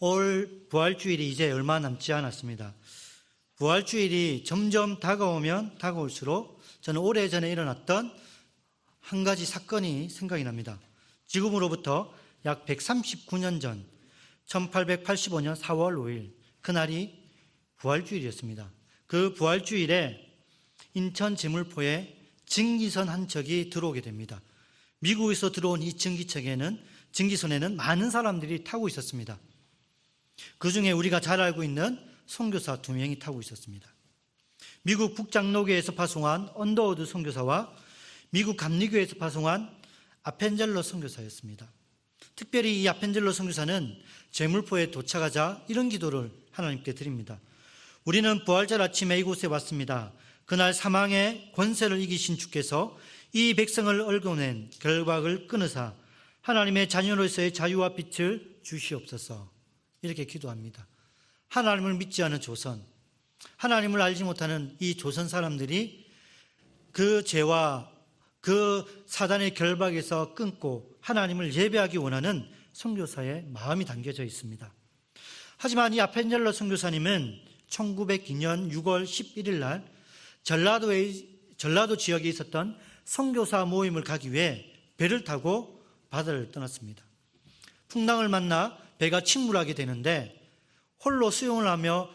올 부활주일이 이제 얼마 남지 않았습니다. 부활주일이 점점 다가오면 다가올수록 저는 오래전에 일어났던 한 가지 사건이 생각이 납니다. 지금으로부터 약 139년 전 1885년 4월 5일 그날이 부활주일이었습니다. 그 부활주일에 인천 제물포에 증기선 한 척이 들어오게 됩니다. 미국에서 들어온 이 증기선에는 많은 사람들이 타고 있었습니다. 그 중에 우리가 잘 알고 있는 선교사 2명이 타고 있었습니다. 미국 북장로교에서 파송한 언더우드 선교사와 미국 감리교에서 파송한 아펜젤러 선교사였습니다. 특별히 이 아펜젤러 선교사는 제물포에 도착하자 이런 기도를 하나님께 드립니다. 우리는 부활절 아침에 이곳에 왔습니다. 그날 사망의 권세를 이기신 주께서 이 백성을 얽어낸 결박을 끊으사 하나님의 자녀로서의 자유와 빛을 주시옵소서. 이렇게 기도합니다. 하나님을 믿지 않은 조선, 하나님을 알지 못하는 이 조선 사람들이 그 죄와 그 사단의 결박에서 끊고 하나님을 예배하기 원하는 선교사의 마음이 담겨져 있습니다. 하지만 이 아펜젤러 선교사님은 1902년 6월 11일 날 전라도 지역에 있었던 선교사 모임을 가기 위해 배를 타고 바다를 떠났습니다. 풍랑을 만나 배가 침몰하게 되는데 홀로 수영을 하며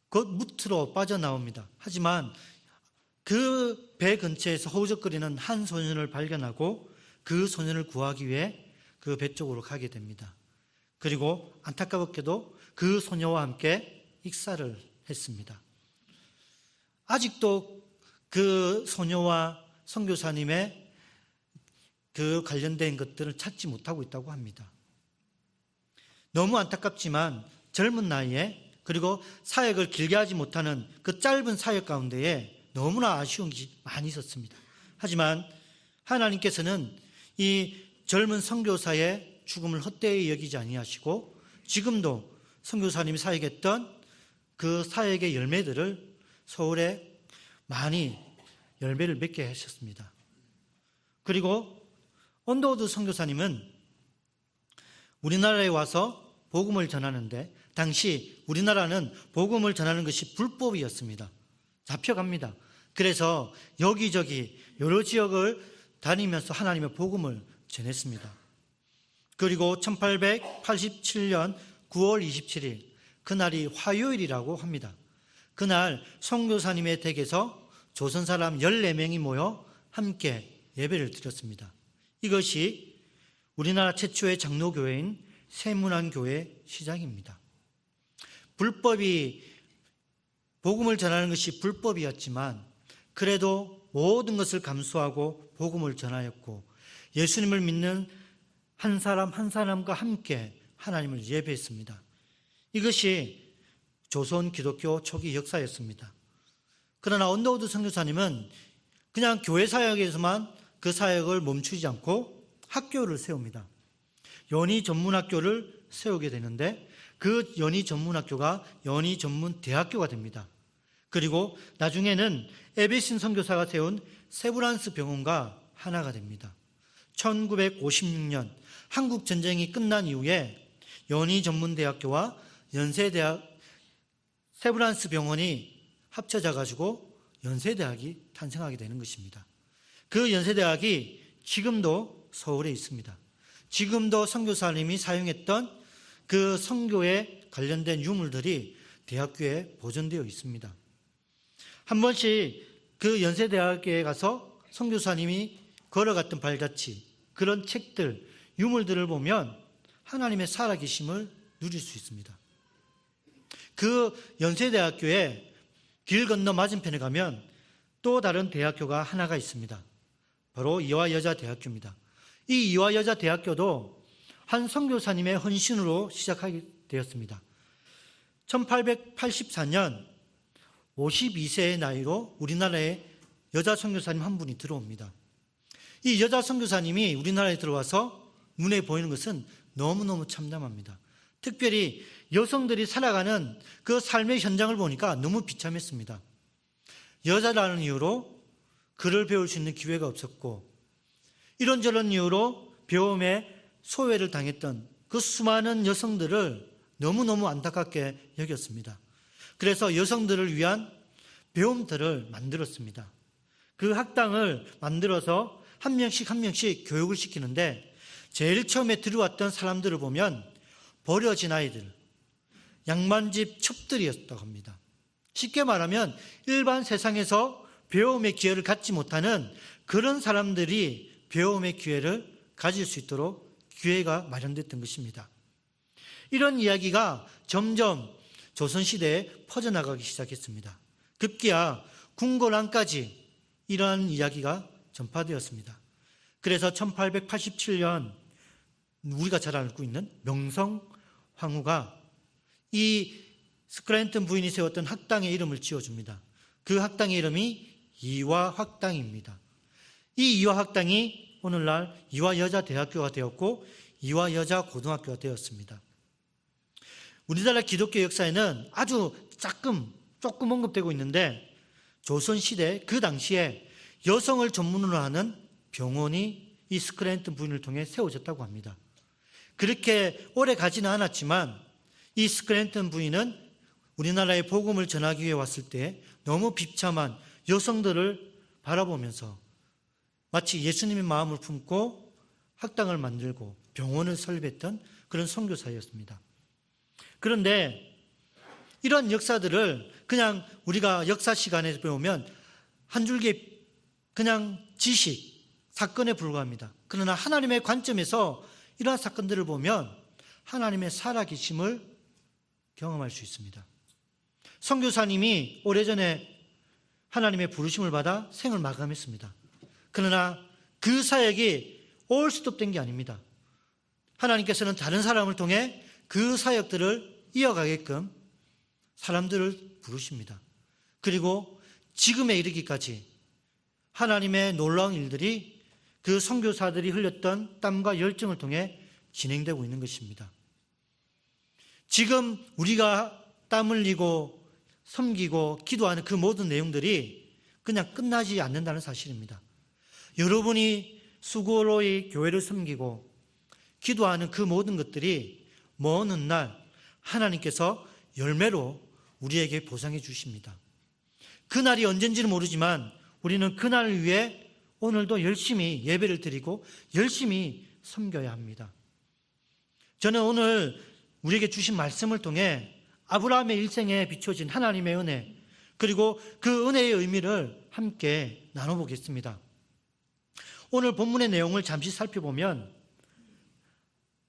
그 무트로 빠져나옵니다. 하지만 그 배 근처에서 허우적거리는 한 소년을 발견하고 그 소년을 구하기 위해 그 배 쪽으로 가게 됩니다. 그리고 안타깝게도 그 소녀와 함께 익사를 했습니다. 아직도 그 소녀와 선교사님의 그 관련된 것들을 찾지 못하고 있다고 합니다. 너무 안타깝지만 젊은 나이에 그리고 사역을 길게 하지 못하는 그 짧은 사역 가운데에 너무나 아쉬운 게 많이 있었습니다. 하지만 하나님께서는 이 젊은 선교사의 죽음을 헛되이 여기지 아니하시고 지금도 선교사님이 사역했던 그 사역의 열매들을 서울에 많이 열매를 맺게 하셨습니다. 그리고 언더우드 선교사님은 우리나라에 와서 복음을 전하는데 당시 우리나라는 복음을 전하는 것이 불법이었습니다. 잡혀갑니다. 그래서 여기저기 여러 지역을 다니면서 하나님의 복음을 전했습니다. 그리고 1887년 9월 27일 그날이 화요일이라고 합니다. 그날 선교사님의 댁에서 조선 사람 14명이 모여 함께 예배를 드렸습니다. 이것이 우리나라 최초의 장로교회인 세문안교회 시작입니다. 복음을 전하는 것이 불법이었지만 그래도 모든 것을 감수하고 복음을 전하였고 예수님을 믿는 한 사람 한 사람과 함께 하나님을 예배했습니다. 이것이 조선 기독교 초기 역사였습니다. 그러나 언더우드 선교사님은 그냥 교회 사역에서만 그 사역을 멈추지 않고 학교를 세웁니다. 연희 전문학교를 세우게 되는데 그 연희 전문학교가 연희 전문대학교가 됩니다. 그리고 나중에는 에베신 선교사가 세운 세브란스 병원과 하나가 됩니다. 1956년 한국 전쟁이 끝난 이후에 연희 전문대학교와 연세대학 세브란스 병원이 합쳐져 가지고 연세대학이 탄생하게 되는 것입니다. 그 연세대학이 지금도 서울에 있습니다. 지금도 선교사님이 사용했던 그 선교에 관련된 유물들이 대학교에 보존되어 있습니다. 한 번씩 그 연세대학에 가서 선교사님이 걸어갔던 발자취, 그런 책들, 유물들을 보면 하나님의 살아계심을 누릴 수 있습니다. 그 연세대학교에 길 건너 맞은편에 가면 또 다른 대학교가 하나가 있습니다. 바로 이화여자대학교입니다. 이 이화여자대학교도 한 선교사님의 헌신으로 시작하게 되었습니다. 1884년 52세의 나이로 우리나라에 여자 선교사님 한 분이 들어옵니다. 이 여자 선교사님이 우리나라에 들어와서 눈에 보이는 것은 너무너무 참담합니다. 특별히 여성들이 살아가는 그 삶의 현장을 보니까 너무 비참했습니다. 여자라는 이유로 글을 배울 수 있는 기회가 없었고 이런저런 이유로 배움에 소외를 당했던 그 수많은 여성들을 너무너무 안타깝게 여겼습니다. 그래서 여성들을 위한 배움터를 만들었습니다. 그 학당을 만들어서 한 명씩 교육을 시키는데 제일 처음에 들어왔던 사람들을 보면 버려진 아이들, 양반집 첩들이었다고 합니다. 쉽게 말하면 일반 세상에서 배움의 기회를 갖지 못하는 그런 사람들이 배움의 기회를 가질 수 있도록 기회가 마련됐던 것입니다. 이런 이야기가 점점 조선시대에 퍼져나가기 시작했습니다. 급기야 궁궐안까지 이러한 이야기가 전파되었습니다. 그래서 1887년 우리가 잘 알고 있는 명성황후가 이 스크랜턴 부인이 세웠던 학당의 이름을 지어줍니다. 그 학당의 이름이 이화학당입니다. 이 이화학당이 오늘날 이화여자대학교가 되었고 이화여자고등학교가 되었습니다. 우리나라 기독교 역사에는 아주 조금 언급되고 있는데 조선시대 그 당시에 여성을 전문으로 하는 병원이 이 스크랜턴 부인을 통해 세워졌다고 합니다. 그렇게 오래 가지는 않았지만 이 스크랜턴 부인은 우리나라에 복음을 전하기 위해 왔을 때 너무 비참한 여성들을 바라보면서 마치 예수님의 마음을 품고 학당을 만들고 병원을 설립했던 그런 선교사였습니다. 그런데 이런 역사들을 그냥 우리가 역사 시간에 배우면 한 줄기 그냥 지식, 사건에 불과합니다. 그러나 하나님의 관점에서 이러한 사건들을 보면 하나님의 살아계심을 경험할 수 있습니다. 선교사님이 오래전에 하나님의 부르심을 받아 생을 마감했습니다. 그러나 그 사역이 올스톱된 게 아닙니다. 하나님께서는 다른 사람을 통해 그 사역들을 이어가게끔 사람들을 부르십니다. 그리고 지금에 이르기까지 하나님의 놀라운 일들이 그 선교사들이 흘렸던 땀과 열정을 통해 진행되고 있는 것입니다. 지금 우리가 땀 흘리고 섬기고 기도하는 그 모든 내용들이 그냥 끝나지 않는다는 사실입니다. 여러분이 수고로 이 교회를 섬기고 기도하는 그 모든 것들이 먼 훗날 하나님께서 열매로 우리에게 보상해 주십니다. 그날이 언젠지는 모르지만 우리는 그날을 위해 오늘도 열심히 예배를 드리고 열심히 섬겨야 합니다. 저는 오늘 우리에게 주신 말씀을 통해 아브라함의 일생에 비춰진 하나님의 은혜, 그리고 그 은혜의 의미를 함께 나눠보겠습니다. 오늘 본문의 내용을 잠시 살펴보면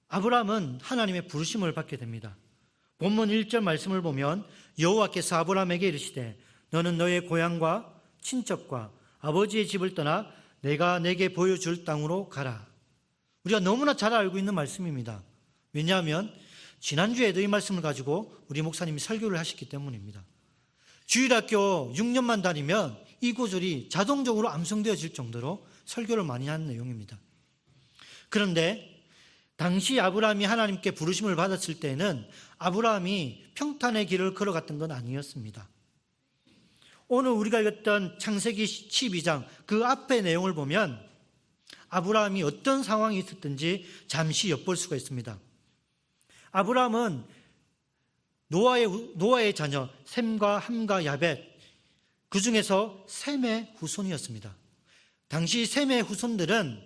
아브라함은 하나님의 부르심을 받게 됩니다. 본문 1절 말씀을 보면 여호와께서 아브라함에게 이르시되 너는 너의 고향과 친척과 아버지의 집을 떠나 내가 내게 보여줄 땅으로 가라. 우리가 너무나 잘 알고 있는 말씀입니다. 왜냐하면 지난주에도 이 말씀을 가지고 우리 목사님이 설교를 하셨기 때문입니다. 주일학교 6년만 다니면 이 구절이 자동적으로 암송되어질 정도로 설교를 많이 하는 내용입니다. 그런데 당시 아브라함이 하나님께 부르심을 받았을 때는 아브라함이 평탄의 길을 걸어갔던 건 아니었습니다. 오늘 우리가 읽었던 창세기 12장 그 앞의 내용을 보면 아브라함이 어떤 상황이 있었든지 잠시 엿볼 수가 있습니다. 아브라함은 노아의 자녀 셈과 함과 야벳, 그 중에서 셈의 후손이었습니다. 당시 셈의 후손들은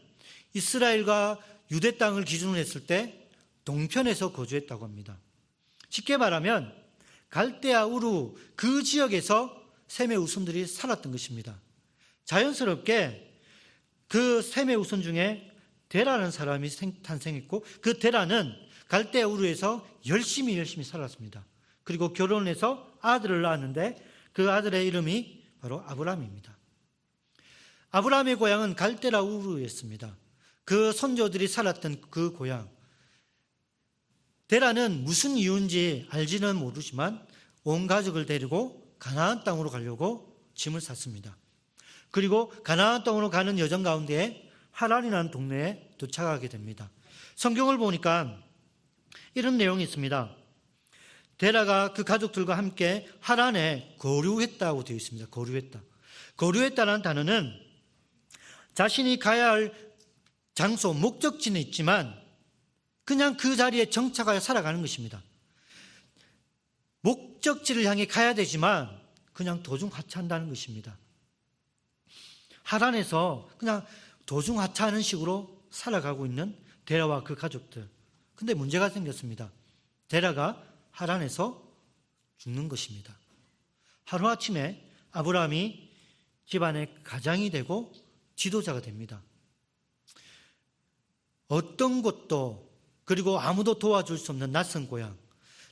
이스라엘과 유대 땅을 기준으로 했을 때 동편에서 거주했다고 합니다. 쉽게 말하면 갈대아 우루 그 지역에서 셈의 후손들이 살았던 것입니다. 자연스럽게 그 셈의 후손 중에 데라는 사람이 탄생했고 그 데라는 갈대아 우루에서 열심히 살았습니다. 그리고 결혼을 해서 아들을 낳았는데 그 아들의 이름이 바로 아브라함입니다. 아브라함의 고향은 갈대아 우루였습니다. 그 선조들이 살았던 그 고향. 데라는 무슨 이유인지 알지는 모르지만 온 가족을 데리고 가나안 땅으로 가려고 짐을 쌌습니다. 그리고 가나안 땅으로 가는 여정 가운데 하란이라는 동네에 도착하게 됩니다. 성경을 보니까 이런 내용이 있습니다. 데라가 그 가족들과 함께 하란에 거류했다고 되어 있습니다. 거류했다는 단어는 자신이 가야 할 장소, 목적지는 있지만 그냥 그 자리에 정착하여 살아가는 것입니다. 목적지를 향해 가야 되지만 그냥 도중하차한다는 것입니다. 하란에서 그냥 도중하차하는 식으로 살아가고 있는 데라와 그 가족들. 근데 문제가 생겼습니다. 데라가 하란에서 죽는 것입니다. 하루아침에 아브라함이 집안의 가장이 되고 지도자가 됩니다. 어떤 곳도 그리고 아무도 도와줄 수 없는 낯선 고향,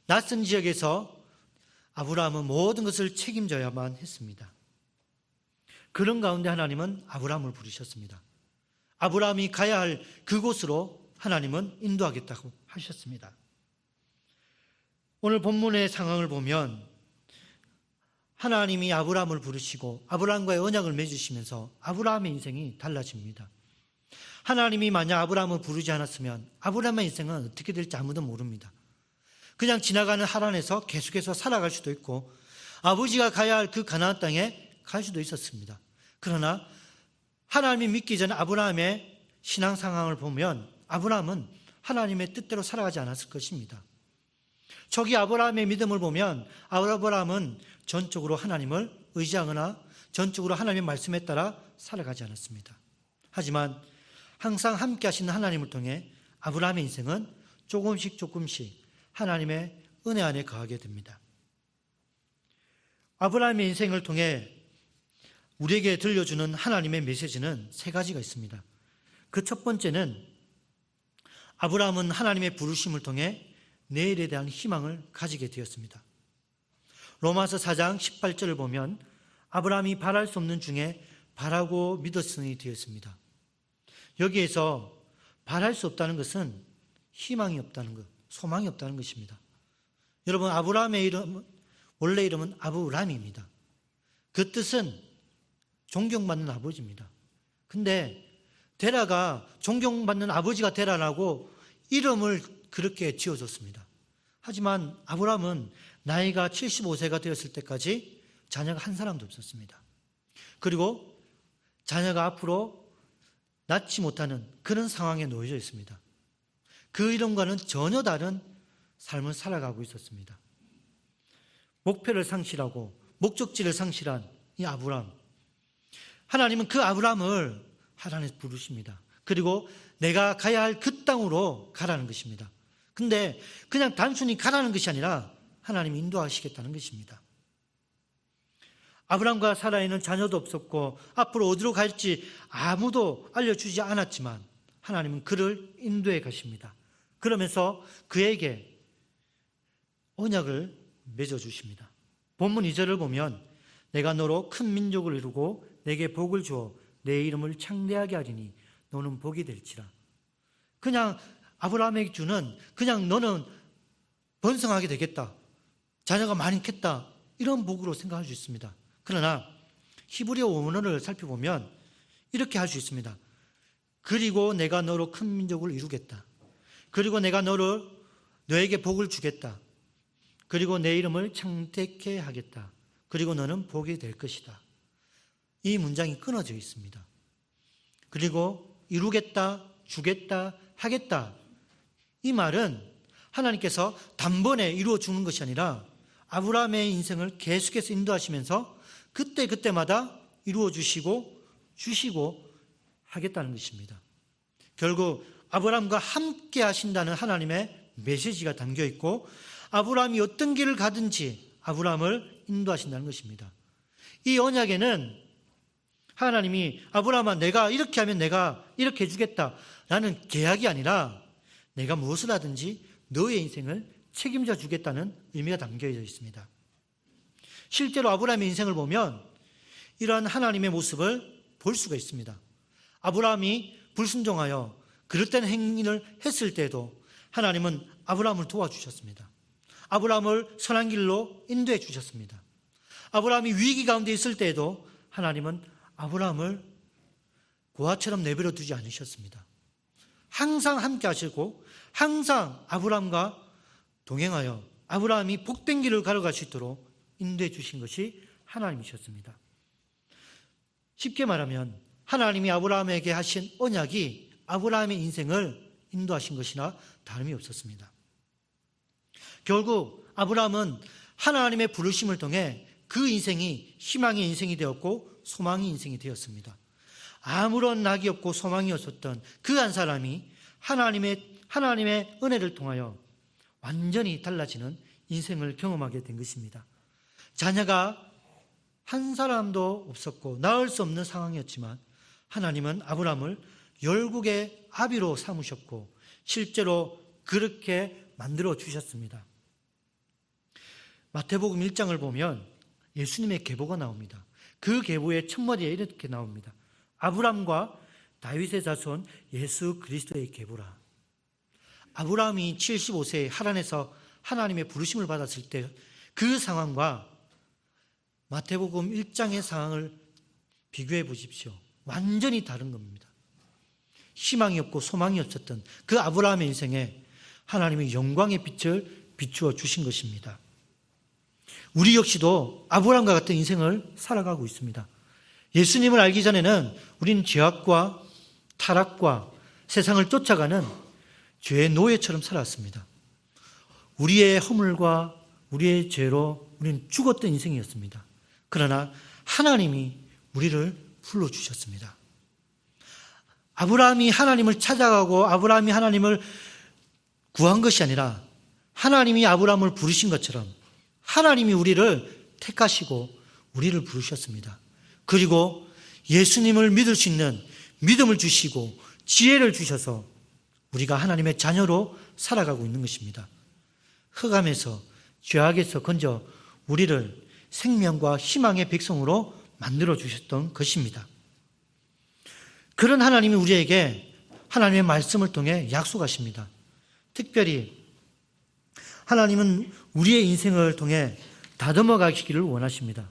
낯선 지역에서 아브라함은 모든 것을 책임져야만 했습니다. 그런 가운데 하나님은 아브라함을 부르셨습니다. 아브라함이 가야 할 그곳으로 하나님은 인도하겠다고 하셨습니다. 오늘 본문의 상황을 보면 하나님이 아브라함을 부르시고 아브라함과의 언약을 맺으시면서 아브라함의 인생이 달라집니다. 하나님이 만약 아브라함을 부르지 않았으면 아브라함의 인생은 어떻게 될지 아무도 모릅니다. 그냥 지나가는 하란에서 계속해서 살아갈 수도 있고 아버지가 가야 할 그 가나안 땅에 갈 수도 있었습니다. 그러나 하나님이 믿기 전에 아브라함의 신앙 상황을 보면 아브라함은 하나님의 뜻대로 살아가지 않았을 것입니다. 저기 아브라함의 믿음을 보면 아브라함은 전적으로 하나님을 의지하거나 전적으로 하나님의 말씀에 따라 살아가지 않았습니다. 하지만 항상 함께 하시는 하나님을 통해 아브라함의 인생은 조금씩 하나님의 은혜 안에 거하게 됩니다. 아브라함의 인생을 통해 우리에게 들려주는 하나님의 메시지는 세 가지가 있습니다. 그 첫 번째는 아브라함은 하나님의 부르심을 통해 내일에 대한 희망을 가지게 되었습니다. 로마서 4장 18절을 보면 아브라함이 바랄 수 없는 중에 바라고 믿었으니 되었습니다. 여기에서 바랄 수 없다는 것은 희망이 없다는 것, 소망이 없다는 것입니다. 여러분, 아브라함의 원래 이름은 아브람입니다. 그 뜻은 존경받는 아버지입니다. 근데 데라가 존경받는 아버지가 되라라고 이름을 그렇게 지어줬습니다. 하지만 아브람은 나이가 75세가 되었을 때까지 자녀가 한 사람도 없었습니다. 그리고 자녀가 앞으로 낳지 못하는 그런 상황에 놓여져 있습니다. 그 이름과는 전혀 다른 삶을 살아가고 있었습니다. 목표를 상실하고 목적지를 상실한 이 아브람. 하나님은 그 아브람을 하란에서 부르십니다. 그리고 내가 가야 할 그 땅으로 가라는 것입니다. 근데 그냥 단순히 가라는 것이 아니라 하나님이 인도하시겠다는 것입니다. 아브람과 사라에는 자녀도 없었고 앞으로 어디로 갈지 아무도 알려주지 않았지만 하나님은 그를 인도해 가십니다. 그러면서 그에게 언약을 맺어주십니다. 본문 2절을 보면 내가 너로 큰 민족을 이루고 내게 복을 주어 내 이름을 창대하게 하리니 너는 복이 될지라. 그냥 아브라함에게 주는 그냥 너는 번성하게 되겠다, 자녀가 많겠다, 이런 복으로 생각할 수 있습니다. 그러나 히브리어 원어를 살펴보면 이렇게 할 수 있습니다. 그리고 내가 너로 큰 민족을 이루겠다. 그리고 내가 너에게 복을 주겠다. 그리고 내 이름을 창대케 하겠다. 그리고 너는 복이 될 것이다. 이 문장이 끊어져 있습니다. 그리고 이루겠다, 주겠다, 하겠다. 이 말은 하나님께서 단번에 이루어 주는 것이 아니라 아브라함의 인생을 계속해서 인도하시면서 그때마다 이루어 주시고 하겠다는 것입니다. 결국 아브라함과 함께 하신다는 하나님의 메시지가 담겨 있고 아브라함이 어떤 길을 가든지 아브라함을 인도하신다는 것입니다. 이 언약에는 하나님이 아브라함아 내가 이렇게 하면 내가 이렇게 해주겠다라는 계약이 아니라 내가 무엇을 하든지 너의 인생을 책임져 주겠다는 의미가 담겨 있습니다. 실제로 아브라함의 인생을 보면 이러한 하나님의 모습을 볼 수가 있습니다. 아브라함이 불순종하여 그릇된 행위를 했을 때도 하나님은 아브라함을 도와주셨습니다. 아브라함을 선한 길로 인도해 주셨습니다. 아브라함이 위기 가운데 있을 때에도 하나님은 아브라함을 고아처럼 내버려 두지 않으셨습니다. 항상 함께 하시고 항상 아브라함과 동행하여 아브라함이 복된 길을 걸어갈 수 있도록 인도해 주신 것이 하나님이셨습니다. 쉽게 말하면 하나님이 아브라함에게 하신 언약이 아브라함의 인생을 인도하신 것이나 다름이 없었습니다. 결국 아브라함은 하나님의 부르심을 통해 그 인생이 희망의 인생이 되었고 소망의 인생이 되었습니다. 아무런 낙이 없고 소망이 없었던 그 한 사람이 하나님의 은혜를 통하여 완전히 달라지는 인생을 경험하게 된 것입니다. 자녀가 한 사람도 없었고 낳을 수 없는 상황이었지만 하나님은 아브라함을 열국의 아비로 삼으셨고 실제로 그렇게 만들어 주셨습니다. 마태복음 1장을 보면 예수님의 계보가 나옵니다. 그 계보의 첫머리에 이렇게 나옵니다. 아브라함과 다윗의 자손 예수 그리스도의 계보라. 아브라함이 75세에 하란에서 하나님의 부르심을 받았을 때 그 상황과 마태복음 1장의 상황을 비교해 보십시오. 완전히 다른 겁니다. 희망이 없고 소망이 없었던 그 아브라함의 인생에 하나님의 영광의 빛을 비추어 주신 것입니다. 우리 역시도 아브라함과 같은 인생을 살아가고 있습니다. 예수님을 알기 전에는 우리는 죄악과 타락과 세상을 쫓아가는 죄의 노예처럼 살았습니다. 우리의 허물과 우리의 죄로 우리는 죽었던 인생이었습니다. 그러나 하나님이 우리를 불러주셨습니다. 아브라함이 하나님을 찾아가고 아브라함이 하나님을 구한 것이 아니라 하나님이 아브라함을 부르신 것처럼 하나님이 우리를 택하시고 우리를 부르셨습니다. 그리고 예수님을 믿을 수 있는 믿음을 주시고 지혜를 주셔서 우리가 하나님의 자녀로 살아가고 있는 것입니다. 흑암에서 죄악에서 건져 우리를 생명과 희망의 백성으로 만들어 주셨던 것입니다. 그런 하나님이 우리에게 하나님의 말씀을 통해 약속하십니다. 특별히 하나님은 우리의 인생을 통해 다듬어 가시기를 원하십니다.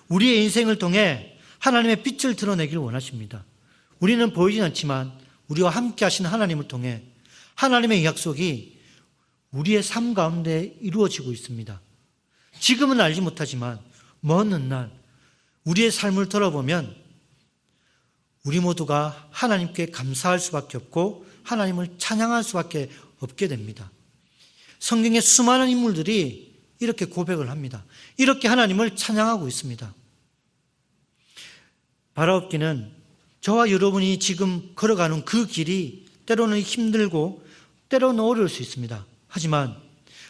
우리의 인생을 통해 하나님의 빛을 드러내기를 원하십니다. 우리는 보이진 않지만 우리와 함께 하신 하나님을 통해 하나님의 약속이 우리의 삶 가운데 이루어지고 있습니다. 지금은 알지 못하지만 먼 훗날 우리의 삶을 돌아보면 우리 모두가 하나님께 감사할 수밖에 없고 하나님을 찬양할 수밖에 없게 됩니다. 성경의 수많은 인물들이 이렇게 고백을 합니다. 이렇게 하나님을 찬양하고 있습니다. 바라옵기는 저와 여러분이 지금 걸어가는 그 길이 때로는 힘들고 때로는 어려울 수 있습니다. 하지만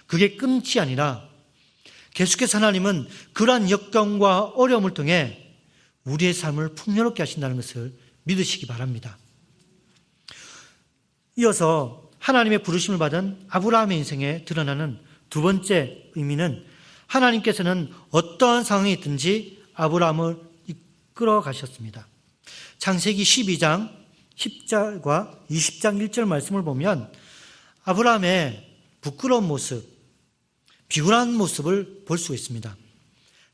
그게 끝이 아니라 계속해서 하나님은 그러한 역경과 어려움을 통해 우리의 삶을 풍요롭게 하신다는 것을 믿으시기 바랍니다. 이어서 하나님의 부르심을 받은 아브라함의 인생에 드러나는 두 번째 의미는 하나님께서는 어떠한 상황이 있든지 아브라함을 이끌어 가셨습니다. 창세기 12장 10절과 20장 1절 말씀을 보면 아브라함의 부끄러운 모습, 비굴한 모습을 볼 수 있습니다.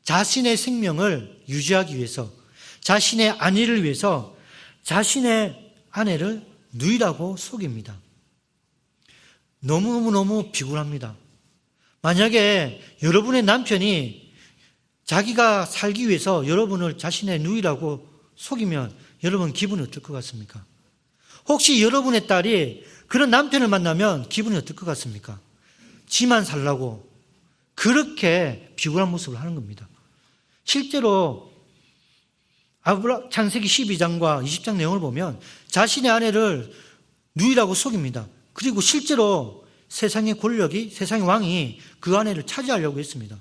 자신의 생명을 유지하기 위해서, 자신의 안위를 위해서 자신의 아내를 누이라고 속입니다. 너무너무 비굴합니다. 만약에 여러분의 남편이 자기가 살기 위해서 여러분을 자신의 누이라고 속이면 여러분 기분이 어떨 것 같습니까? 혹시 여러분의 딸이 그런 남편을 만나면 기분이 어떨 것 같습니까? 지만 살라고 그렇게 비굴한 모습을 하는 겁니다. 실제로 창세기 12장과 20장 내용을 보면 자신의 아내를 누이라고 속입니다. 그리고 실제로 세상의 권력이, 세상의 왕이 그 아내를 차지하려고 했습니다.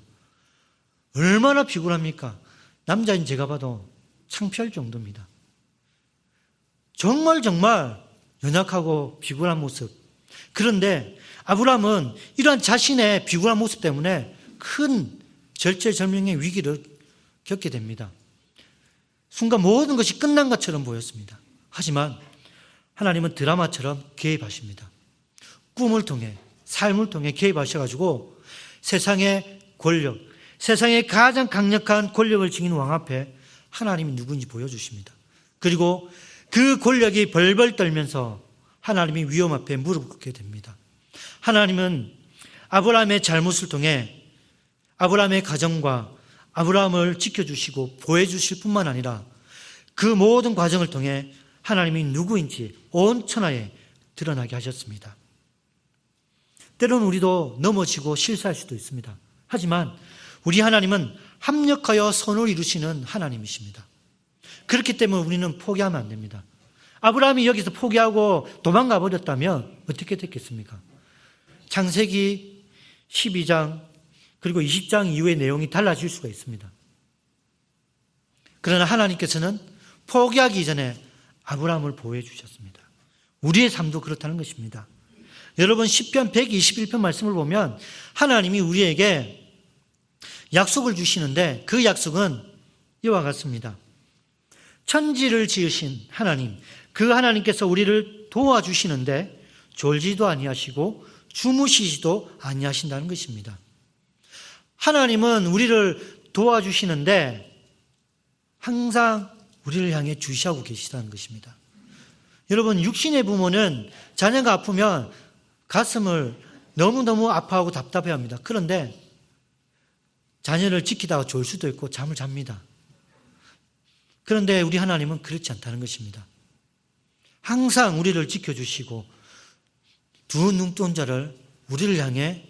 얼마나 비굴합니까? 남자인 제가 봐도 창피할 정도입니다. 정말 연약하고 비굴한 모습. 그런데 아브라함은 이러한 자신의 비굴한 모습 때문에 큰 절체절명의 위기를 겪게 됩니다. 순간 모든 것이 끝난 것처럼 보였습니다. 하지만 하나님은 드라마처럼 개입하십니다. 꿈을 통해, 삶을 통해 개입하셔가지고 세상의 권력, 세상의 가장 강력한 권력을 지닌 왕 앞에 하나님이 누구인지 보여주십니다. 그리고 그 권력이 벌벌 떨면서 하나님이 위험 앞에 무릎 꿇게 됩니다. 하나님은 아브라함의 잘못을 통해 아브라함의 가정과 아브라함을 지켜주시고 보호해주실 뿐만 아니라 그 모든 과정을 통해 하나님이 누구인지 온 천하에 드러나게 하셨습니다. 때로는 우리도 넘어지고 실수할 수도 있습니다. 하지만 우리 하나님은 합력하여 선을 이루시는 하나님이십니다. 그렇기 때문에 우리는 포기하면 안 됩니다. 아브라함이 여기서 포기하고 도망가 버렸다면 어떻게 됐겠습니까? 창세기 12장 그리고 20장 이후의 내용이 달라질 수가 있습니다. 그러나 하나님께서는 포기하기 전에 아브라함을 보호해 주셨습니다. 우리의 삶도 그렇다는 것입니다. 여러분 시편 121편 말씀을 보면 하나님이 우리에게 약속을 주시는데 그 약속은 이와 같습니다. 천지를 지으신 하나님, 그 하나님께서 우리를 도와주시는데 졸지도 아니하시고 주무시지도 아니하신다는 것입니다. 하나님은 우리를 도와주시는데 항상 우리를 향해 주시하고 계시다는 것입니다. 여러분 육신의 부모는 자녀가 아프면 가슴을 너무너무 아파하고 답답해합니다. 그런데 자녀를 지키다가 졸 수도 있고 잠을 잡니다. 그런데 우리 하나님은 그렇지 않다는 것입니다. 항상 우리를 지켜주시고 두 눈동자를 우리를 향해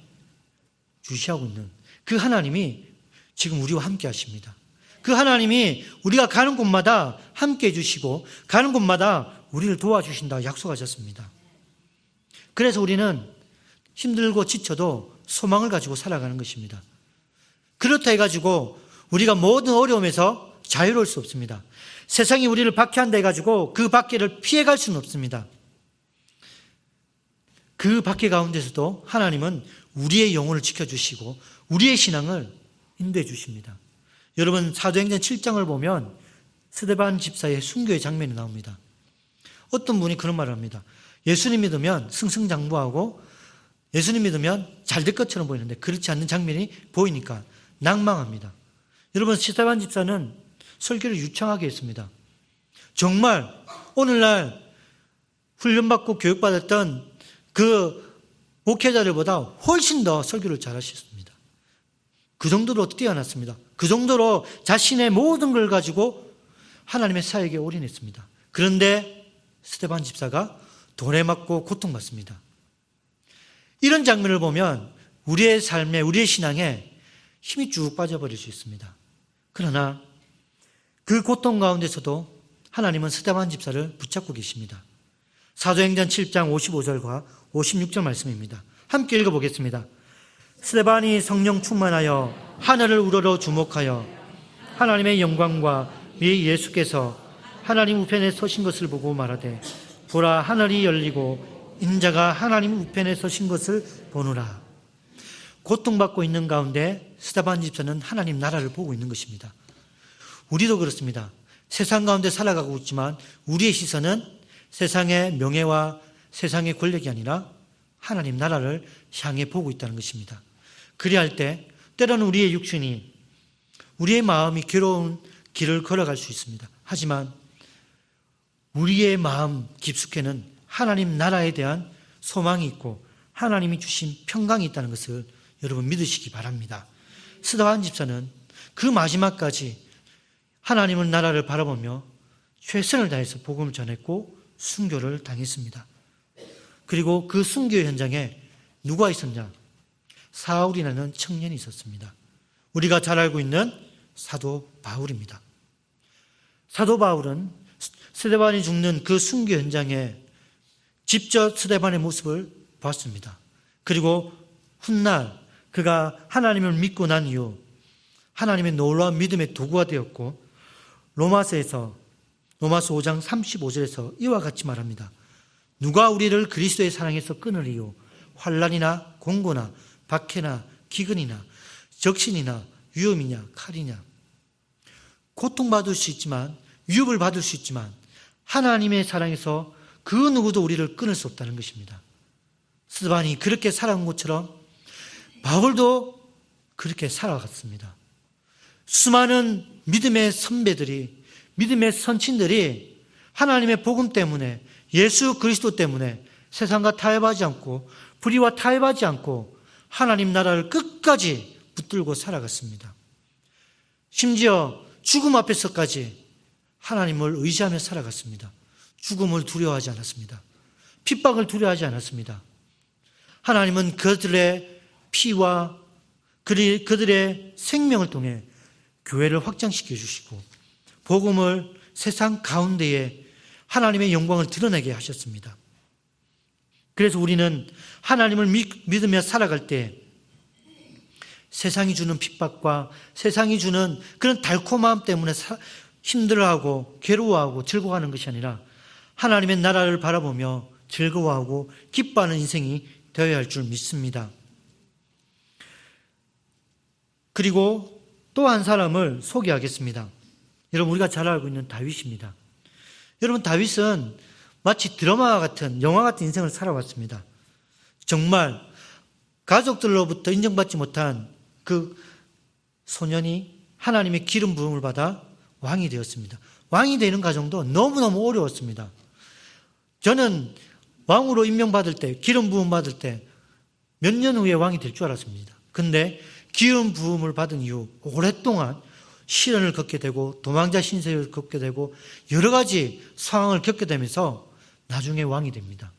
주시하고 있는 그 하나님이 지금 우리와 함께 하십니다. 그 하나님이 우리가 가는 곳마다 함께 해주시고 가는 곳마다 우리를 도와주신다고 약속하셨습니다. 그래서 우리는 힘들고 지쳐도 소망을 가지고 살아가는 것입니다. 그렇다 해가지고 우리가 모든 어려움에서 자유로울 수 없습니다. 세상이 우리를 박해한다 해가지고 그 박해를 피해갈 수는 없습니다. 그 박해 가운데서도 하나님은 우리의 영혼을 지켜주시고 우리의 신앙을 인도해 주십니다. 여러분 사도행전 7장을 보면 스데반 집사의 순교의 장면이 나옵니다. 어떤 분이 그런 말을 합니다. 예수님 믿으면 승승장구하고 예수님 믿으면 잘 될 것처럼 보이는데 그렇지 않는 장면이 보이니까 낭망합니다. 여러분 스데반 집사는 설교를 유창하게 했습니다. 정말 오늘날 훈련받고 교육받았던 그 목회자들보다 훨씬 더 설교를 잘하셨습니다. 그 정도로 뛰어났습니다. 그 정도로 자신의 모든 걸 가지고 하나님의 사역에 올인했습니다. 그런데 스데반 집사가 돌에 맞고 고통받습니다. 이런 장면을 보면 우리의 삶에 우리의 신앙에 힘이 쭉 빠져버릴 수 있습니다. 그러나 그 고통 가운데서도 하나님은 스데반 집사를 붙잡고 계십니다. 사도행전 7장 55절과 56절 말씀입니다. 함께 읽어보겠습니다. 스데반이 성령 충만하여 하늘을 우러러 주목하여 하나님의 영광과 이 예수께서 하나님 우편에 서신 것을 보고 말하되 보라 하늘이 열리고 인자가 하나님 우편에 서신 것을 보노라. 고통받고 있는 가운데 스데반 집사는 하나님 나라를 보고 있는 것입니다. 우리도 그렇습니다. 세상 가운데 살아가고 있지만 우리의 시선은 세상의 명예와 세상의 권력이 아니라 하나님 나라를 향해 보고 있다는 것입니다. 그리할 때 때로는 우리의 육신이 우리의 마음이 괴로운 길을 걸어갈 수 있습니다. 하지만 우리의 마음 깊숙이는 하나님 나라에 대한 소망이 있고 하나님이 주신 평강이 있다는 것을 여러분 믿으시기 바랍니다. 스데반 집사는 그 마지막까지 하나님의 나라를 바라보며 최선을 다해서 복음을 전했고 순교를 당했습니다. 그리고 그 순교 현장에 누가 있었냐? 사울이라는 청년이 있었습니다. 우리가 잘 알고 있는 사도 바울입니다. 사도 바울은 스데반이 죽는 그 순교 현장에 직접 스데반의 모습을 봤습니다. 그리고 훗날 그가 하나님을 믿고 난 이후 하나님의 놀라운 믿음의 도구가 되었고 로마서 5장 35절에서 이와 같이 말합니다. 누가 우리를 그리스도의 사랑에서 끊으리요? 환난이나 공고나 박해나 기근이나 적신이나 위험이냐 칼이냐. 고통받을 수 있지만 위협을 받을 수 있지만 하나님의 사랑에서 그 누구도 우리를 끊을 수 없다는 것입니다. 스데반이 그렇게 살아온 것처럼 바울도 그렇게 살아갔습니다. 수많은 믿음의 선배들이 믿음의 선친들이 하나님의 복음 때문에 예수 그리스도 때문에 세상과 타협하지 않고 불의와 타협하지 않고 하나님 나라를 끝까지 붙들고 살아갔습니다. 심지어 죽음 앞에서까지 하나님을 의지하며 살아갔습니다. 죽음을 두려워하지 않았습니다. 핍박을 두려워하지 않았습니다. 하나님은 그들의 피와 그들의 생명을 통해 교회를 확장시켜 주시고 복음을 세상 가운데에 하나님의 영광을 드러내게 하셨습니다. 그래서 우리는 하나님을 믿으며 살아갈 때 세상이 주는 핍박과 세상이 주는 그런 달콤함 때문에 힘들어하고 괴로워하고 즐거워하는 것이 아니라 하나님의 나라를 바라보며 즐거워하고 기뻐하는 인생이 되어야 할 줄 믿습니다. 그리고 또 한 사람을 소개하겠습니다. 여러분, 우리가 잘 알고 있는 다윗입니다. 여러분, 다윗은 마치 드라마 같은, 영화 같은 인생을 살아왔습니다. 정말 가족들로부터 인정받지 못한 그 소년이 하나님의 기름 부음을 받아 왕이 되었습니다. 왕이 되는 과정도 너무너무 어려웠습니다. 저는 왕으로 임명받을 때, 기름 부음 받을 때 몇 년 후에 왕이 될 줄 알았습니다. 근데 기름 부음을 받은 이후 오랫동안 시련을 겪게 되고 도망자 신세를 겪게 되고 여러 가지 상황을 겪게 되면서 나중에 왕이 됩니다.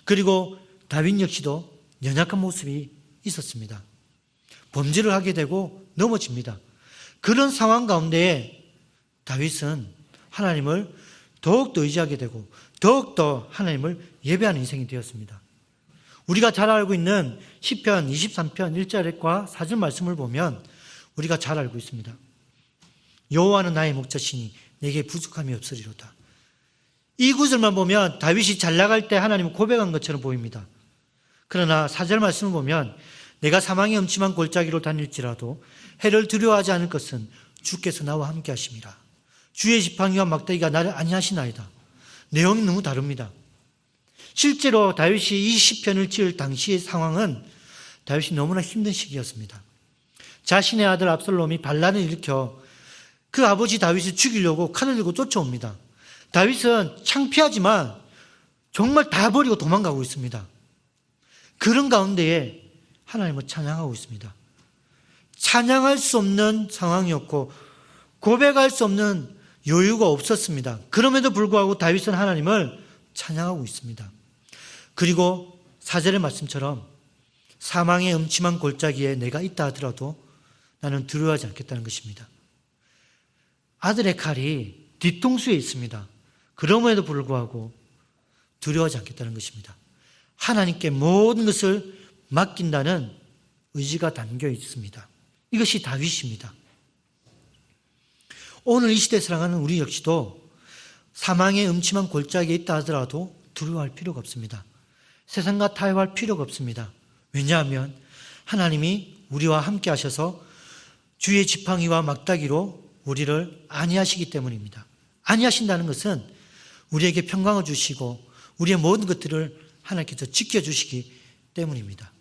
그리고 다윗 역시도 연약한 모습이 있었습니다. 범죄를 하게 되고 넘어집니다. 그런 상황 가운데에 다윗은 하나님을 더욱더 의지하게 되고 더욱더 하나님을 예배하는 인생이 되었습니다. 우리가 잘 알고 있는 시편 23편 1절과 4절 말씀을 보면 우리가 잘 알고 있습니다. 여호와는 나의 목자시니 내게 부족함이 없으리로다. 이 구절만 보면 다윗이 잘 나갈 때 하나님을 고백한 것처럼 보입니다. 그러나 4절 말씀을 보면 내가 사망의 음침한 골짜기로 다닐지라도 해를 두려워하지 않을 것은 주께서 나와 함께 하심이라. 주의 지팡이와 막대기가 나를 안위하시나이다. 내용이 너무 다릅니다. 실제로 다윗이 이 시편을 지을 당시의 상황은 다윗이 너무나 힘든 시기였습니다. 자신의 아들 압살롬이 반란을 일으켜 그 아버지 다윗을 죽이려고 칼을 들고 쫓아옵니다. 다윗은 창피하지만 정말 다 버리고 도망가고 있습니다. 그런 가운데에 하나님을 찬양하고 있습니다. 찬양할 수 없는 상황이었고 고백할 수 없는 여유가 없었습니다. 그럼에도 불구하고 다윗은 하나님을 찬양하고 있습니다. 그리고 4절의 말씀처럼 사망의 음침한 골짜기에 내가 있다 하더라도 나는 두려워하지 않겠다는 것입니다. 아들의 칼이 뒤통수에 있습니다. 그럼에도 불구하고 두려워하지 않겠다는 것입니다. 하나님께 모든 것을 맡긴다는 의지가 담겨 있습니다. 이것이 다윗입니다. 오늘 이 시대에 살아가는 우리 역시도 사망의 음침한 골짜기에 있다 하더라도 두려워할 필요가 없습니다. 세상과 타협할 필요가 없습니다. 왜냐하면 하나님이 우리와 함께 하셔서 주의 지팡이와 막다기로 우리를 안위하시기 때문입니다. 안위하신다는 것은 우리에게 평강을 주시고 우리의 모든 것들을 하나님께서 지켜주시기 때문입니다.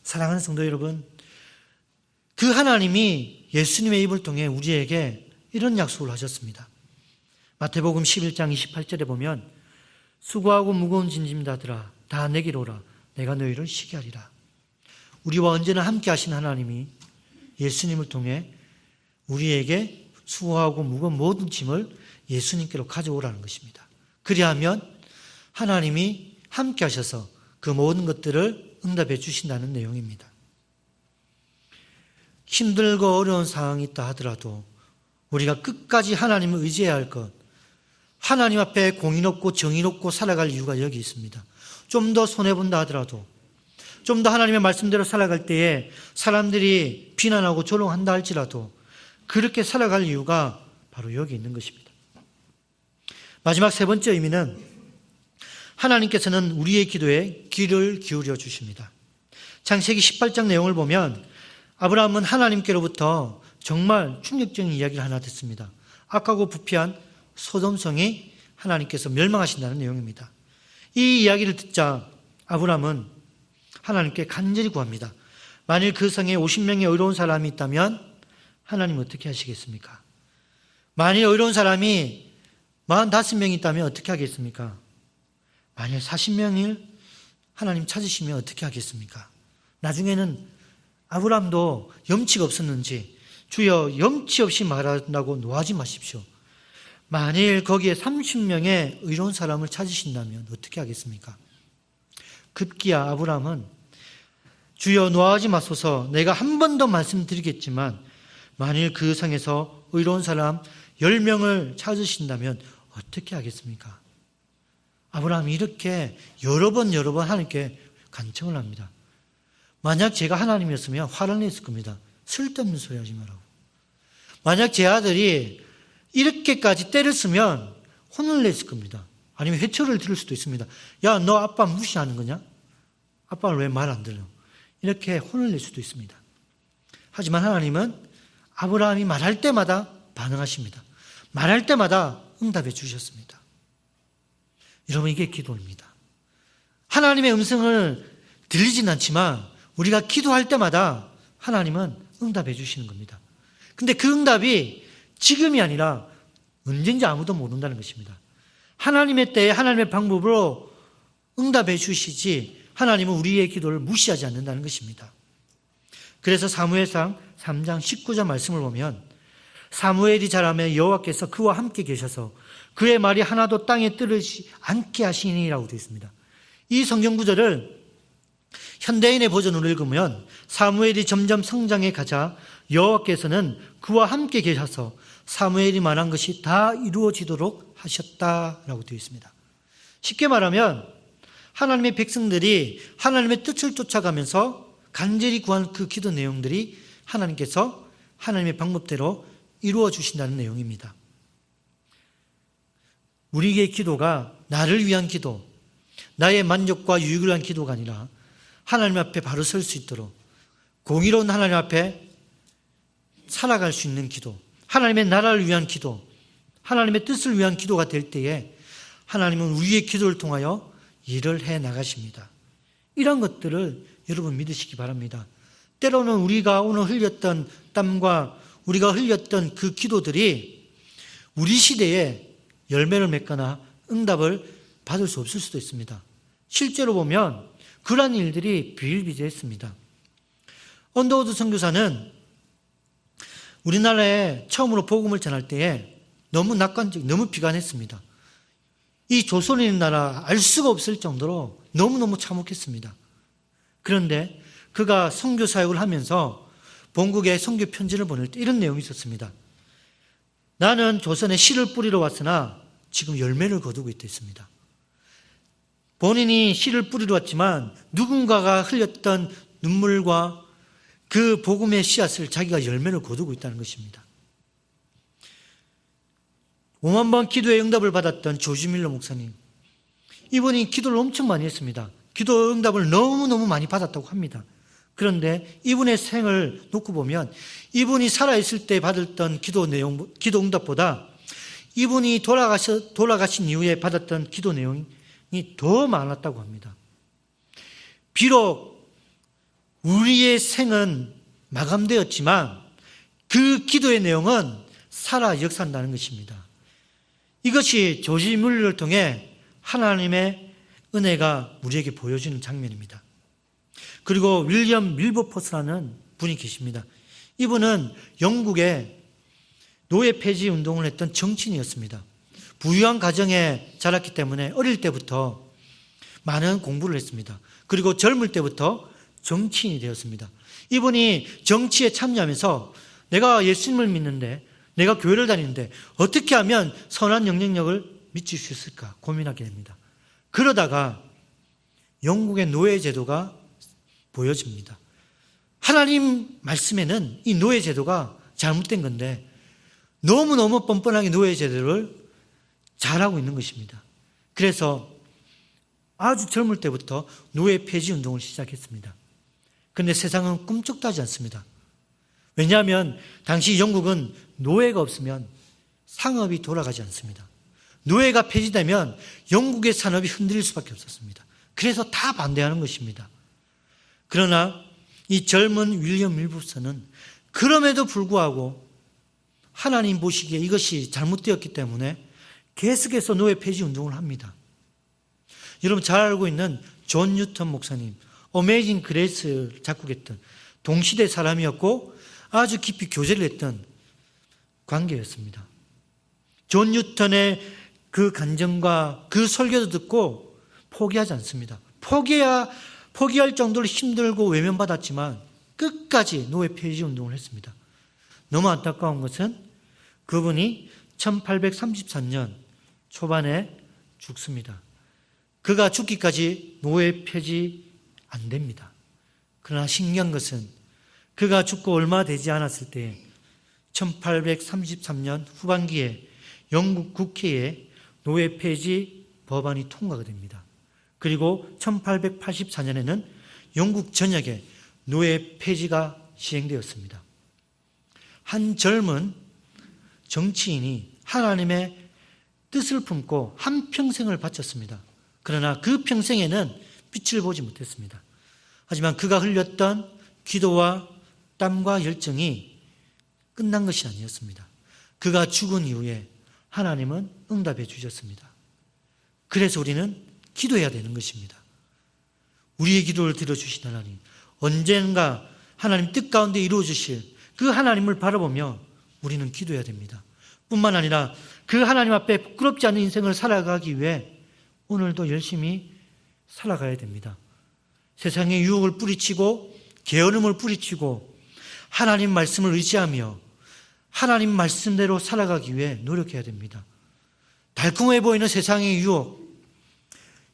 사랑하는 성도 여러분, 그 하나님이 예수님의 입을 통해 우리에게 이런 약속을 하셨습니다. 마태복음 11장 28절에 보면 수고하고 무거운 짐진 자들아 다 내게로 오라 내가 너희를 쉬게 하리라. 우리와 언제나 함께 하신 하나님이 예수님을 통해 우리에게 수고하고 무거운 모든 짐을 예수님께로 가져오라는 것입니다. 그리하면 하나님이 함께 하셔서 그 모든 것들을 응답해 주신다는 내용입니다. 힘들고 어려운 상황이 있다 하더라도 우리가 끝까지 하나님을 의지해야 할 것, 하나님 앞에 공의롭고 정의롭고 살아갈 이유가 여기 있습니다. 좀 더 손해본다 하더라도 좀 더 하나님의 말씀대로 살아갈 때에 사람들이 비난하고 조롱한다 할지라도 그렇게 살아갈 이유가 바로 여기 있는 것입니다. 마지막 세 번째 의미는 하나님께서는 우리의 기도에 귀를 기울여 주십니다. 창세기 18장 내용을 보면 아브라함은 하나님께로부터 정말 충격적인 이야기를 하나 듣습니다. 악하고 부패한 소돔성이 하나님께서 멸망하신다는 내용입니다. 이 이야기를 듣자 아브라함은 하나님께 간절히 구합니다. 만일 그 성에 50명의 의로운 사람이 있다면 하나님 어떻게 하시겠습니까? 만일 의로운 사람이 45명이 있다면 어떻게 하겠습니까? 만일 40명을 하나님 찾으시면 어떻게 하겠습니까? 나중에는 아브라함도 염치가 없었는지 주여 염치 없이 말한다고 노하지 마십시오. 만일 거기에 30명의 의로운 사람을 찾으신다면 어떻게 하겠습니까? 급기야 아브라함은 주여 노하지 마소서. 내가 한 번 더 말씀드리겠지만 만일 그 성에서 의로운 사람 10명을 찾으신다면 어떻게 하겠습니까? 아브라함이 이렇게 여러 번 하나님께 간청을 합니다. 만약 제가 하나님이었으면 화를 냈을 겁니다. 쓸데없는 소리 하지 말라고. 만약 제 아들이 이렇게까지 때렸으면 혼을 냈을 겁니다. 아니면 회초리를 들을 수도 있습니다. 야, 너 아빠 무시하는 거냐? 아빠는 왜 말 안 들어? 이렇게 혼을 낼 수도 있습니다. 하지만 하나님은 아브라함이 말할 때마다 반응하십니다. 말할 때마다 응답해 주셨습니다. 여러분, 이게 기도입니다. 하나님의 음성을 들리진 않지만 우리가 기도할 때마다 하나님은 응답해 주시는 겁니다. 근데 그 응답이 지금이 아니라 언젠지 아무도 모른다는 것입니다. 하나님의 때에 하나님의 방법으로 응답해 주시지 하나님은 우리의 기도를 무시하지 않는다는 것입니다. 그래서 사무엘상 3장 19절 말씀을 보면 사무엘이 자라매 여호와께서 그와 함께 계셔서 그의 말이 하나도 땅에 떨어지지 않게 하시니라고 되어 있습니다. 이 성경 구절을 현대인의 버전으로 읽으면 사무엘이 점점 성장해 가자 여호와께서는 그와 함께 계셔서 사무엘이 말한 것이 다 이루어지도록 하셨다라고 되어 있습니다. 쉽게 말하면 하나님의 백성들이 하나님의 뜻을 쫓아가면서 간절히 구한 그 기도 내용들이 하나님께서 하나님의 방법대로 이루어 주신다는 내용입니다. 우리의 기도가 나를 위한 기도, 나의 만족과 유익을 위한 기도가 아니라 하나님 앞에 바로 설 수 있도록 공의로운 하나님 앞에 살아갈 수 있는 기도, 하나님의 나라를 위한 기도, 하나님의 뜻을 위한 기도가 될 때에 하나님은 우리의 기도를 통하여 일을 해 나가십니다. 이런 것들을 여러분 믿으시기 바랍니다. 때로는 우리가 오늘 흘렸던 땀과 우리가 흘렸던 그 기도들이 우리 시대에 열매를 맺거나 응답을 받을 수 없을 수도 있습니다. 실제로 보면 그러한 일들이 비일비재했습니다. 언더우드 선교사는 우리나라에 처음으로 복음을 전할 때에 너무 낙관적, 너무 비관했습니다. 이 조선인 나라 알 수가 없을 정도로 너무너무 참혹했습니다. 그런데 그가 선교 사역을 하면서 본국에 선교 편지를 보낼 때 이런 내용이 있었습니다. 나는 조선에 씨를 뿌리러 왔으나 지금 열매를 거두고 있다 했습니다. 본인이 씨를 뿌리러 왔지만 누군가가 흘렸던 눈물과 그 복음의 씨앗을 자기가 열매를 거두고 있다는 것입니다. 5만 번 기도의 응답을 받았던 조지 밀러 목사님, 이분이 기도를 엄청 많이 했습니다. 기도 응답을 너무너무 많이 받았다고 합니다. 그런데 이분의 생을 놓고 보면 이분이 살아있을 때 받았던 기도 내용, 기도 응답보다 이분이 돌아가신 이후에 받았던 기도 내용이 더 많았다고 합니다. 비록 우리의 생은 마감되었지만 그 기도의 내용은 살아 역사한다는 것입니다. 이것이 조지 뮬러를 통해 하나님의 은혜가 우리에게 보여주는 장면입니다. 그리고 윌리엄 밀버포스라는 분이 계십니다. 이분은 영국의 노예 폐지 운동을 했던 정치인이었습니다. 부유한 가정에 자랐기 때문에 어릴 때부터 많은 공부를 했습니다. 그리고 젊을 때부터 정치인이 되었습니다. 이분이 정치에 참여하면서 내가 예수님을 믿는데, 내가 교회를 다니는데 어떻게 하면 선한 영향력을 미칠 수 있을까 고민하게 됩니다. 그러다가 영국의 노예 제도가 보여집니다. 하나님 말씀에는 이 노예 제도가 잘못된 건데 너무너무 뻔뻔하게 노예 제도를 잘하고 있는 것입니다. 그래서 아주 젊을 때부터 노예 폐지 운동을 시작했습니다. 그런데 세상은 꿈쩍도 하지 않습니다. 왜냐하면 당시 영국은 노예가 없으면 상업이 돌아가지 않습니다. 노예가 폐지되면 영국의 산업이 흔들릴 수밖에 없었습니다. 그래서 다 반대하는 것입니다. 그러나 이 젊은 윌리엄 밀버스는 그럼에도 불구하고 하나님 보시기에 이것이 잘못되었기 때문에 계속해서 노예 폐지 운동을 합니다. 여러분 잘 알고 있는 존 뉴턴 목사님, 어메이징 그레이스를 작곡했던 동시대 사람이었고 아주 깊이 교제를 했던 관계였습니다. 존 뉴턴의 그 간증과 그 설교도 듣고 포기하지 않습니다. 포기할 정도로 힘들고 외면받았지만 끝까지 노예 폐지 운동을 했습니다. 너무 안타까운 것은 그분이 1833년 초반에 죽습니다. 그가 죽기까지 노예 폐지 안 됩니다. 그러나 신기한 것은 그가 죽고 얼마 되지 않았을 때 1833년 후반기에 영국 국회에 노예 폐지 법안이 통과가 됩니다. 그리고 1884년에는 영국 전역에 노예 폐지가 시행되었습니다. 한 젊은 정치인이 하나님의 뜻을 품고 한평생을 바쳤습니다. 그러나 그 평생에는 빛을 보지 못했습니다. 하지만 그가 흘렸던 기도와 땀과 열정이 끝난 것이 아니었습니다. 그가 죽은 이후에 하나님은 응답해 주셨습니다. 그래서 우리는 기도해야 되는 것입니다. 우리의 기도를 들어주신 하나님, 언젠가 하나님 뜻 가운데 이루어 주실 그 하나님을 바라보며 우리는 기도해야 됩니다. 뿐만 아니라 그 하나님 앞에 부끄럽지 않은 인생을 살아가기 위해 오늘도 열심히 살아가야 됩니다. 세상의 유혹을 뿌리치고 게으름을 뿌리치고 하나님 말씀을 의지하며 하나님 말씀대로 살아가기 위해 노력해야 됩니다. 달콤해 보이는 세상의 유혹,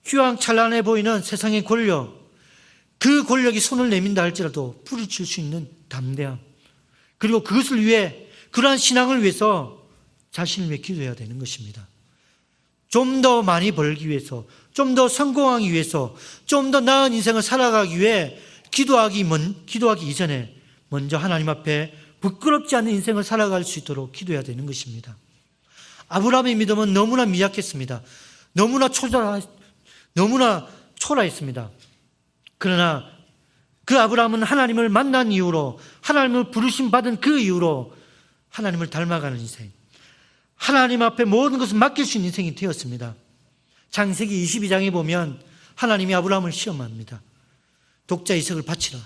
휘황찬란해 보이는 세상의 권력, 그 권력이 손을 내민다 할지라도 뿌리칠 수 있는 담대함, 그리고 그것을 위해, 그러한 신앙을 위해서 자신을 위해 기도해야 되는 것입니다. 좀 더 많이 벌기 위해서, 좀 더 성공하기 위해서, 좀 더 나은 인생을 살아가기 위해 기도하기 이전에 먼저 하나님 앞에 부끄럽지 않은 인생을 살아갈 수 있도록 기도해야 되는 것입니다. 아브라함의 믿음은 너무나 미약했습니다. 너무나 초라했습니다. 그러나 그 아브라함은 하나님을 만난 이후로, 하나님을 부르심 받은 그 이후로 하나님을 닮아가는 인생, 하나님 앞에 모든 것을 맡길 수 있는 인생이 되었습니다. 창세기 22장에 보면 하나님이 아브라함을 시험합니다. 독자 이삭을 바치라.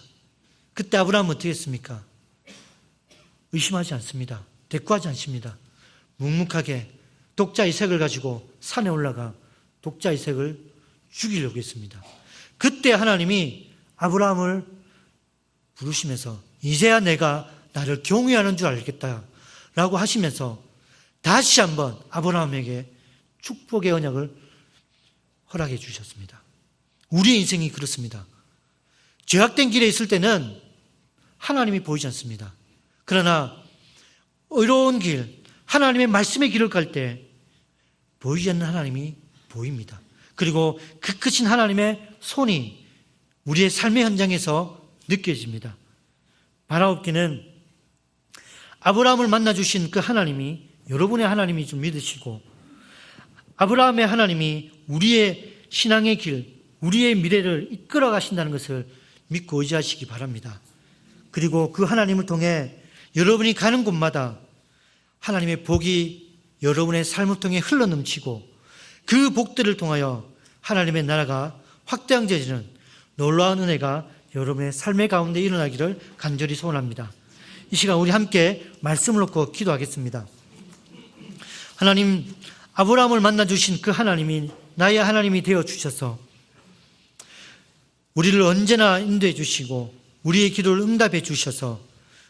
그때 아브라함은 어떻게 했습니까? 의심하지 않습니다. 대꾸하지 않습니다. 묵묵하게 독자 이삭을 가지고 산에 올라가 독자 이삭을 죽이려고 했습니다. 그때 하나님이 아브라함을 부르시면서 이제야 내가 나를 경외하는 줄 알겠다 라고 하시면서 다시 한번 아브라함에게 축복의 언약을 허락해 주셨습니다. 우리의 인생이 그렇습니다. 죄악된 길에 있을 때는 하나님이 보이지 않습니다. 그러나 의로운 길, 하나님의 말씀의 길을 갈 때 보이지 않는 하나님이 보입니다. 그리고 그 크신 하나님의 손이 우리의 삶의 현장에서 느껴집니다. 바라옵기는 아브라함을 만나주신 그 하나님이 여러분의 하나님이 좀 믿으시고, 아브라함의 하나님이 우리의 신앙의 길, 우리의 미래를 이끌어 가신다는 것을 믿고 의지하시기 바랍니다. 그리고 그 하나님을 통해 여러분이 가는 곳마다 하나님의 복이 여러분의 삶을 통해 흘러넘치고, 그 복들을 통하여 하나님의 나라가 확장되어지는 놀라운 은혜가 여러분의 삶의 가운데 일어나기를 간절히 소원합니다. 이 시간 우리 함께 말씀을 놓고 기도하겠습니다. 하나님, 아브라함을 만나주신 그 하나님이 나의 하나님이 되어주셔서 우리를 언제나 인도해 주시고 우리의 기도를 응답해 주셔서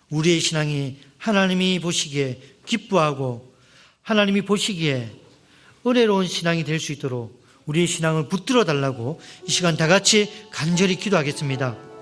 우리의 신앙이 하나님이 보시기에 기뻐하고 하나님이 보시기에 은혜로운 신앙이 될 수 있도록 우리의 신앙을 붙들어 달라고 이 시간 다 같이 간절히 기도하겠습니다.